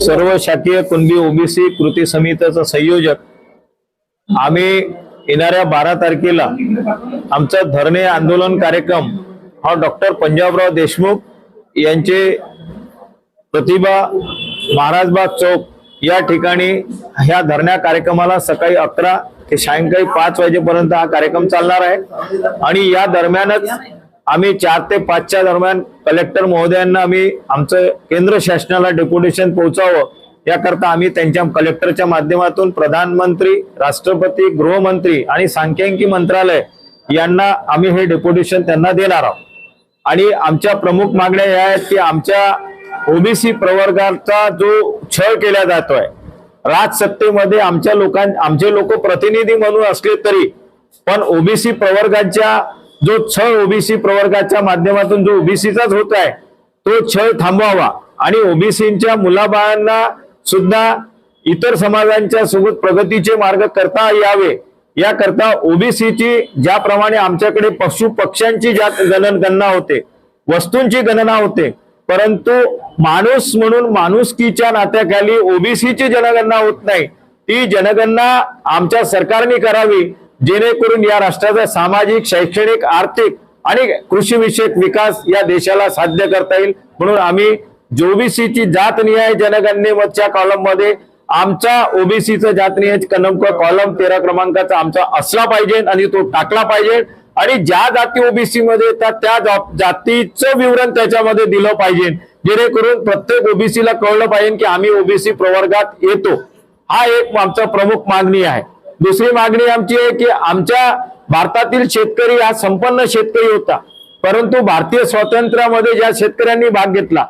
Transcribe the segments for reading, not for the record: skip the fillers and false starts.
सर्व शाखीय कुणबी ओबीसी कृती समितीचा संयोजक आम्ही येणाऱ्या 12 तारखेला आमचा धरणे आंदोलन कार्यक्रम हा डॉक्टर पंजाबराव देशमुख यांचे प्रतिभा महाराजबाग चौक या ठिकाणी ह्या धरण्या कार्यक्रमाला सकाळी 11 ते सायंकाळी 5 वाजेपर्यंत हा कार्यक्रम चालणार आहे। आणि या दरम्यानच आम्ही 4 ते 5 च्या दरम्यान कलेक्टर महोदयांना आम्ही आमचं केंद्र शासनाला डेप्युटेशन पोहोचावं याकरता आम्ही त्यांच्या कलेक्टरच्या माध्यमातून प्रधानमंत्री, राष्ट्रपती, गृहमंत्री आणि सांख्यिकी मंत्रालय यांना आम्ही हे डेप्युटेशन त्यांना देणार आहोत। आणि आमच्या प्रमुख मागण्या या आहेत की आमच्या ओबीसी प्रवर्गाचा जो छळ केला जातोय राजसत्तेमध्ये आमचे लोक प्रतिनिधी म्हणून असले तरी पण ओबीसी प्रवर्गाच्या जो छळ ओबीसी प्रवर्गाच्या माध्यमातून जो ओबीसीचाच होत आहे तो छळ थांबवावा आणि ओबीसींच्या मुलाबाळांना सुद्धा इतर समाजांच्या सोबत प्रगतीचे मार्ग करता यावे याकरता ओबीसीची ज्याप्रमाणे आमच्याकडे पशु पक्ष्यांची गणना होते, वस्तूंची गणना होते, परंतु माणूस म्हणून माणुसकीच्या नात्याखाली ओबीसीची जनगणना होत नाही। ती जनगणना आमच्या सरकारने करावी जेणेकरून या राष्ट्राचा सामाजिक, शैक्षणिक, आर्थिक आणि कृषी विषयक विकास या देशाला साध्य करता येईल। म्हणून आम्ही ओबीसीची जातनिहाय जनगणनेच्या कॉलम मध्ये आमचा ओबीसीचा जातनिहाय कॉलम 13 क्रमांकाचा आमचा असला पाहिजे आणि तो टाकला पाहिजे आणि ज्या जाती ओबीसी मध्ये येतात त्या जातीचं विवरण त्याच्यामध्ये दिलं पाहिजे जेणेकरून प्रत्येक ओबीसीला कळलं पाहिजे की आम्ही ओबीसी प्रवर्गात येतो। हा एक आमचा प्रमुख मागणी आहे। दुसरी मागणी आमची आहे की आमच्या भारतातील शेतकरी हा संपन्न शेतकरी होता, परंतु भारतीय स्वातंत्र्यामध्ये ज्या शेतकऱ्यांनी भाग घेतला,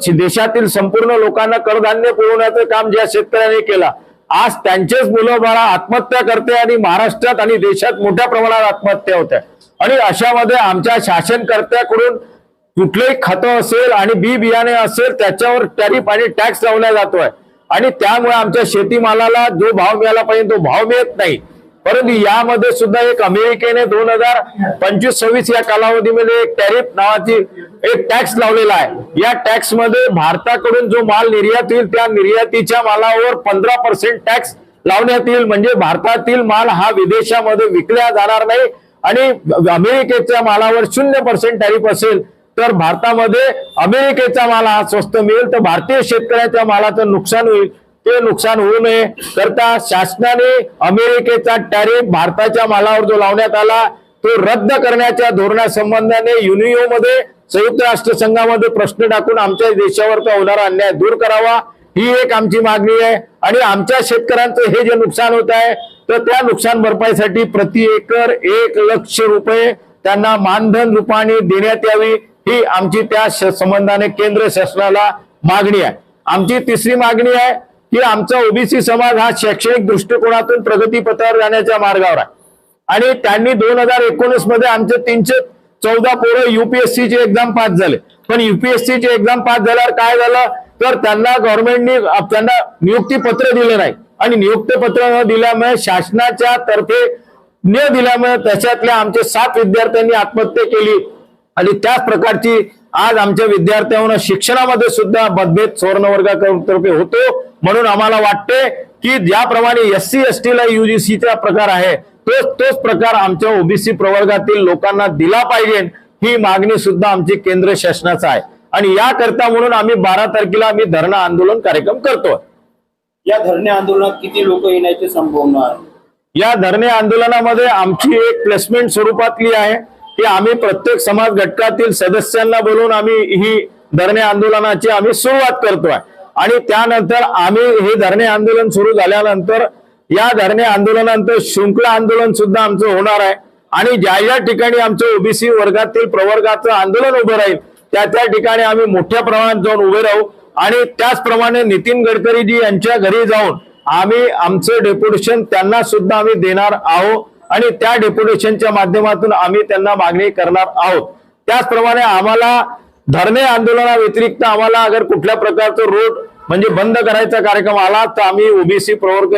देशातील संपूर्ण लोकांना कडधान्य पुरवण्याचं काम ज्या शेतकऱ्यांनी केलं, आज त्यांचेच मुलं बाळा आत्महत्या करते आणि महाराष्ट्रात आणि देशात मोठ्या प्रमाणात आत्महत्या होत्या। आणि अशामध्ये आमच्या शासनकर्त्याकडून कुठलेही खतं असेल आणि बी बियाणे असेल त्याच्यावर टॅरिफ आणि टॅक्स लावला जातोय आणि त्यामुळे आमच्या शेतीमालाला जो भाव मिळाला पाहिजे तो भाव मिळत नाही। परंतु यामध्ये सुद्धा एक अमेरिकेने 2025-26 या कालावधीमध्ये एक टॅरिफ नावाची एक टॅक्स लावलेला आहे। या टॅक्स मध्ये भारताकडून जो माल निर्यात होईल त्या निर्यातीच्या मालावर 15% टॅक्स लावण्यात येईल, म्हणजे भारतातील माल हा विदेशामध्ये विकला जाणार नाही आणि अमेरिकेच्या मालावर 0% टॅरिफ असेल तर भारतामध्ये अमेरिकेचा माल हा स्वस्त मिळेल, तर भारतीय शेतकऱ्याच्या मालाचं नुकसान होईल। ते नुकसान होऊ नये करता शासनाने अमेरिकेचा टॅरिफ भारताच्या मालावर जो लावण्यात आला तो रद्द करण्याच्या धोरणासंबंधाने युनिओमध्ये संयुक्त राष्ट्र संघामध्ये प्रश्न टाकून आमच्या देशावरचा होणारा अन्याय दूर करावा ही एक आमची मागणी आहे। आणि आमच्या शेतकऱ्यांचं हे जे नुकसान होत आहे तर त्या नुकसान भरपाईसाठी प्रति एकर 1 लाख रुपये त्यांना मानधन रूपाने देण्यात यावी ही आमची त्या संबंधाने केंद्र शासनाला मागणी आहे। आमची तिसरी मागणी आहे की आमचा ओबीसी समाज हा शैक्षणिक दृष्टिकोनातून प्रगतीपथावर जाण्याच्या मार्गावर आहे आणि त्यांनी 2019 मध्ये आमचे 314 पोरं यूपीएससी ची एक्झाम पास झाले, पण यूपीएससी ची एक्झाम पास झाल्यावर काय झालं तर त्यांना गव्हर्नमेंटनी त्यांना नियुक्ती पत्र दिले नाही आणि नियुक्ती पत्र न दिल्यामुळे शासनाच्या तर्फे न दिल्यामुळे त्याच्यातल्या आमचे 7 विद्यार्थ्यांनी आत्महत्या केली आणि त्याच प्रकारची आज आमच्या विद्यार्थ्यांना शिक्षणामध्ये सुद्धा मतभेद सुवर्ण वर्गातर्फे होतो। म्हणून आम्हाला वाटते की ज्याप्रमाणे एससी एसटी ला यूजीसीचा प्रकार आहे तोच प्रकार आमच्या ओबीसी प्रवर्गातील लोकांना दिला पाहिजे ही मागणी सुद्धा आमची केंद्र शासनाचा आहे। आणि याकरता म्हणून आम्ही 12 तारखेला आम्ही धरणं आंदोलन कार्यक्रम करतोय। या धरणे आंदोलनात किती लोक येण्याची संभावना आहे? या धरणे आंदोलनामध्ये आमची एक प्लेसमेंट स्वरूपातली आहे की आम्ही प्रत्येक समाज घटकातील सदस्यांना बोलून आम्ही ही धरणे आंदोलनाची आम्ही सुरुवात करतोय आणि त्यानंतर आम्ही हे धरणे आंदोलन सुरू झाल्यानंतर या धरणे आंदोलनानंतर शृंखला आंदोलन सुद्धा आमचं होणार आहे आणि ज्या ठिकाणी आमचं ओबीसी वर्गातील प्रवर्गाचं आंदोलन उभं राहील त्या ठिकाणी आम्ही मोठ्या प्रमाणात जाऊन उभे राहू आणि त्याचप्रमाणे नितीन गडकरीजी यांच्या घरी जाऊन आम्ही आमचं डेप्युटेशन त्यांना सुद्धा आम्ही देणार आहोत आणि त्या डेप्युटेशनच्या माध्यमातून आम्ही त्यांना मागणी करणार आहोत। त्याचप्रमाणे आम्हाला धरणे आंदोलना व्यतिरिक्त आम्हाला अगर कुठल्या प्रकारचं रोड म्हणजे बंद करायचा कार्यक्रम आला तर आम्ही ओबीसी प्रवर्ग